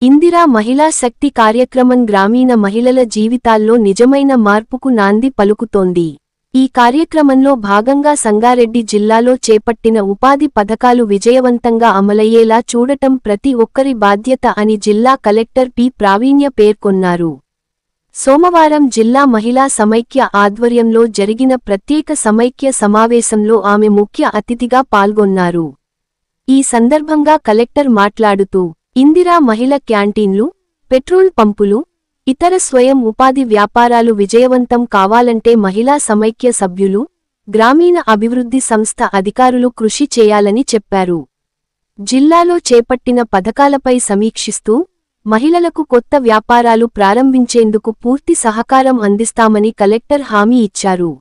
ఇందిరా మహిళా శక్తి కార్యక్రమం గ్రామీణ మహిళల జీవితాల్లో నిజమైన మార్పుకు నాంది పలుకుతోంది. ఈ కార్యక్రమంలో భాగంగా సంగారెడ్డి జిల్లాలో చేపట్టిన ఉపాధి పథకాలు విజయవంతంగా అమలయ్యేలా చూడటం ప్రతి ఒక్కరి బాధ్యత అని జిల్లా కలెక్టర్ పి ప్రావీణ్య పేర్కొన్నారు. సోమవారం జిల్లా మహిళా సమైక్య ఆధ్వర్యంలో జరిగిన ప్రత్యేక సమైక్య సమావేశంలో ఆమె ముఖ్య అతిథిగా పాల్గొన్నారు. ఈ సందర్భంగా కలెక్టర్ మాట్లాడుతూ ఇందిరా మహిళ క్యాంటీన్లు, పెట్రోల్ పంపులు, ఇతర స్వయం ఉపాధి వ్యాపారాలు విజయవంతం కావాలంటే మహిళా సమైక్య సభ్యులు, గ్రామీణ అభివృద్ధి సంస్థ అధికారులు కృషి చేయాలని చెప్పారు. జిల్లాలో చేపట్టిన పథకాలపై సమీక్షిస్తూ మహిళలకు కొత్త వ్యాపారాలు ప్రారంభించేందుకు పూర్తి సహకారం అందిస్తామని కలెక్టర్ హామీ ఇచ్చారు.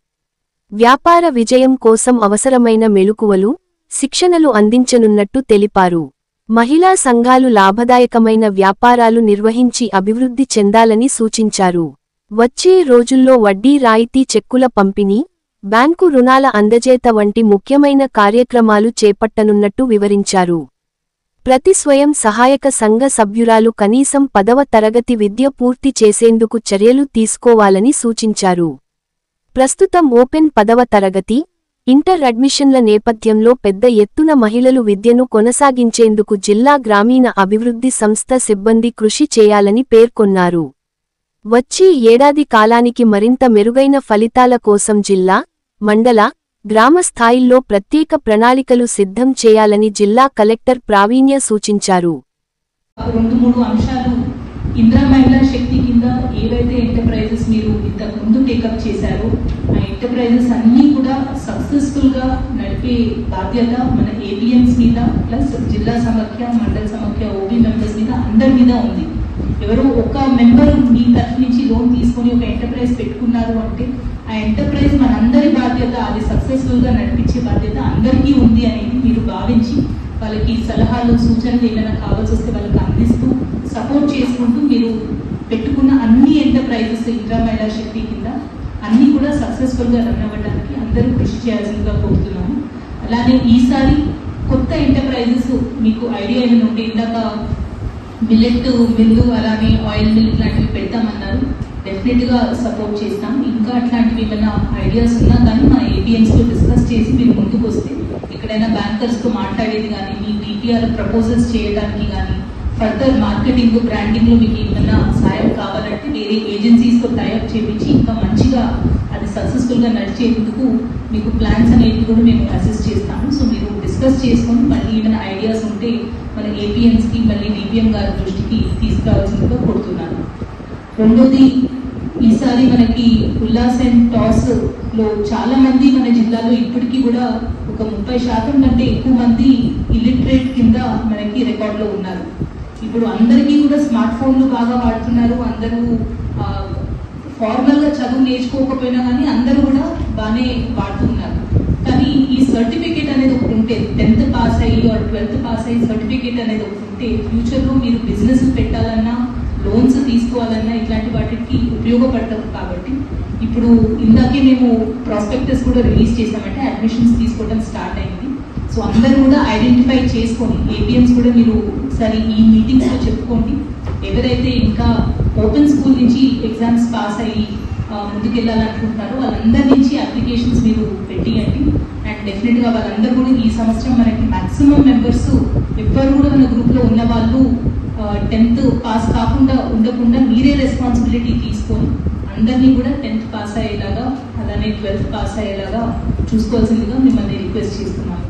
వ్యాపార విజయం కోసం అవసరమైన మెళుకువలు, శిక్షణలు అందించనున్నట్టు తెలిపారు. మహిళా సంఘాలు లాభదాయకమైన వ్యాపారాలు నిర్వహించి అభివృద్ధి చెందాలని సూచించారు. వచ్చే రోజుల్లో వడ్డీ రాయితీ చెక్కుల పంపిణీ, బ్యాంకు రుణాల అందజేత వంటి ముఖ్యమైన కార్యక్రమాలు చేపట్టనున్నట్టు వివరించారు. ప్రతి స్వయం సహాయక సంఘ సభ్యురాలు కనీసం 10వ తరగతి విద్య పూర్తి చేసేందుకు చర్యలు తీసుకోవాలని సూచించారు. ప్రస్తుతం ఓపెన్ 10వ తరగతి, ఇంటర్ అడ్మిషన్ల నేపథ్యంలో పెద్ద ఎత్తున మహిళలు విద్యను కొనసాగించేందుకు జిల్లా గ్రామీణ అభివృద్ధి సంస్థ సిబ్బంది కృషి చేయాలని పేర్కొన్నారు. వచ్చే ఏడాది కాలానికి మరింత మెరుగైన ఫలితాల కోసం జిల్లా, మండల, గ్రామ స్థాయిల్లో ప్రత్యేక ప్రణాళికలు సిద్ధం చేయాలని జిల్లా కలెక్టర్ ప్రావీణ్య సూచించారు. ఇందిరా మహిళా శక్తి కింద ఏవైతే ఎంటర్ప్రైజెస్ మీరు ఇంతకు ముందు టేకప్ చేశారో ఆ ఎంటర్ప్రైజెస్ అన్నీ కూడా సక్సెస్ఫుల్ గా నడిపే బాధ్యత మన ఏపీఎంస్ మీద ప్లస్ జిల్లా సమాఖ్య, మండల సమాఖ్య, ఓబీ మెంబర్స్ మీద అందరి మీద ఉంది. ఎవరో ఒక మెంబర్ మీ తరఫు నుంచి లోన్ తీసుకొని ఒక ఎంటర్ప్రైజ్ పెట్టుకున్నారు అంటే ఆ ఎంటర్ప్రైజ్ మనందరి బాధ్యత, అది సక్సెస్ఫుల్ గా నడిపించే బాధ్యత అందరికీ ఉంది అనేది మీరు భావించి వాళ్ళకి సలహాలు, సూచనలు ఏమైనా కావాల్సి వస్తే వాళ్ళకి అందిస్తూ సపోర్ట్ చేసుకుంటూ మీరు పెట్టుకున్న అన్ని ఎంటర్ప్రైజెస్ ఇందిరా మహిళా శక్తి కింద అన్ని కూడా సక్సెస్ఫుల్ గా రన్ అవ్వడానికి అందరూ కృషి చేయాల్సిందిగా కోరుతున్నాము. అలానే ఈసారి కొత్త ఎంటర్ప్రైజెస్ మీకు ఐడియా ఏమైనా ఉంటే, ఇందాక మిల్లెట్ మిల్లు అలానే ఆయిల్ మిల్ ఇట్లాంటివి పెడతామన్నారు, డెఫినెట్ గా సపోర్ట్ చేస్తాం. ఇంకా అట్లాంటివి ఏమైనా ఐడియాస్ ఉన్నా కానీ మా ఏపీఎంస్ తో డిస్కస్ చేసి మీరు ముందుకు వస్తే ఎక్కడైనా బ్యాంకర్స్ తో మాట్లాడేది కానీ, మీ డిపిఆర్ ప్రపోజల్స్ చేయడానికి కానీ, ఫర్దర్ మార్కెటింగ్, బ్రాండింగ్ లో మీకు ఏమైనా సాయం కావాలంటే వేరే ఏజెన్సీస్ తో టైఅప్ చేయించి ఇంకా మంచిగా అది సక్సెస్ఫుల్ గా నడిచేందుకు మీకు ప్లాన్స్ అనేవి కూడా మేము అసిస్ట్ చేస్తాము. సో మీరు డిస్కస్ చేసుకొని మళ్ళీ ఏమైనా ఐడియాస్ ఉంటే మన ఏపీఎంస్ కి మళ్ళీ డిపిఎం గారి దృష్టికి తీసుకురావాల్సిందిగా కోరుతున్నాను. రెండోది, ఈసారి మనకి ఉల్లాస్ అండ్ టాస్ లో చాలా మంది మన జిల్లాలో ఇప్పటికీ కూడా ఒక 30% కంటే ఎక్కువ మంది ఇల్లిటరేట్ కింద మనకి రికార్డులో ఉన్నారు. ఇప్పుడు అందరికీ కూడా స్మార్ట్ ఫోన్లు బాగా వాడుతున్నారు. అందరూ ఫార్మల్ గా చదువు నేర్చుకోకపోయినా కానీ అందరూ కూడా బాగానే వాడుతున్నారు. కానీ ఈ సర్టిఫికేట్ అనేది ఒకటి ఉంటే, 10th పాస్ అయ్యి 12th పాస్ అయ్యి సర్టిఫికేట్ అనేది ఒకటి ఉంటే ఫ్యూచర్ లో మీరు బిజినెస్ పెట్టాలన్నా, లోన్స్ తీసుకోవాలన్నా ఇట్లాంటి వాటికి ఉపయోగపడతాం. కాబట్టి ఇప్పుడు ఇందాకే మేము ప్రాస్పెక్టస్ కూడా రిలీజ్ చేసామంటే అడ్మిషన్స్ తీసుకోవడం స్టార్ట్ అయింది. సో అందరూ కూడా ఐడెంటిఫై చేసుకొని ఏపీఎంస్ కూడా మీరు ఒకసారి ఈ మీటింగ్స్ లో చెప్పుకోండి. ఎవరైతే ఇంకా ఓపెన్ స్కూల్ నుంచి ఎగ్జామ్స్ పాస్ అయ్యి ముందుకెళ్ళాలనుకుంటున్నారో వాళ్ళందరి నుంచి అప్లికేషన్స్ మీరు పెట్టియండి. అండ్ డెఫినెట్ గా వాళ్ళందరూ కూడా ఈ సంవత్సరం మనకి మాక్సిమం మెంబర్స్ ఎవ్వరు కూడా మన గ్రూప్ లో ఉన్న వాళ్ళు 10th పాస్ కాకుండా ఉండకుండా మీరే రెస్పాన్సిబిలిటీ తీసుకొని అందరినీ కూడా 10th పాస్ అయ్యేలాగా అలానే 12th పాస్ అయ్యేలాగా చూసుకోవాల్సిందిగా మిమ్మల్ని రిక్వెస్ట్ చేస్తున్నాను.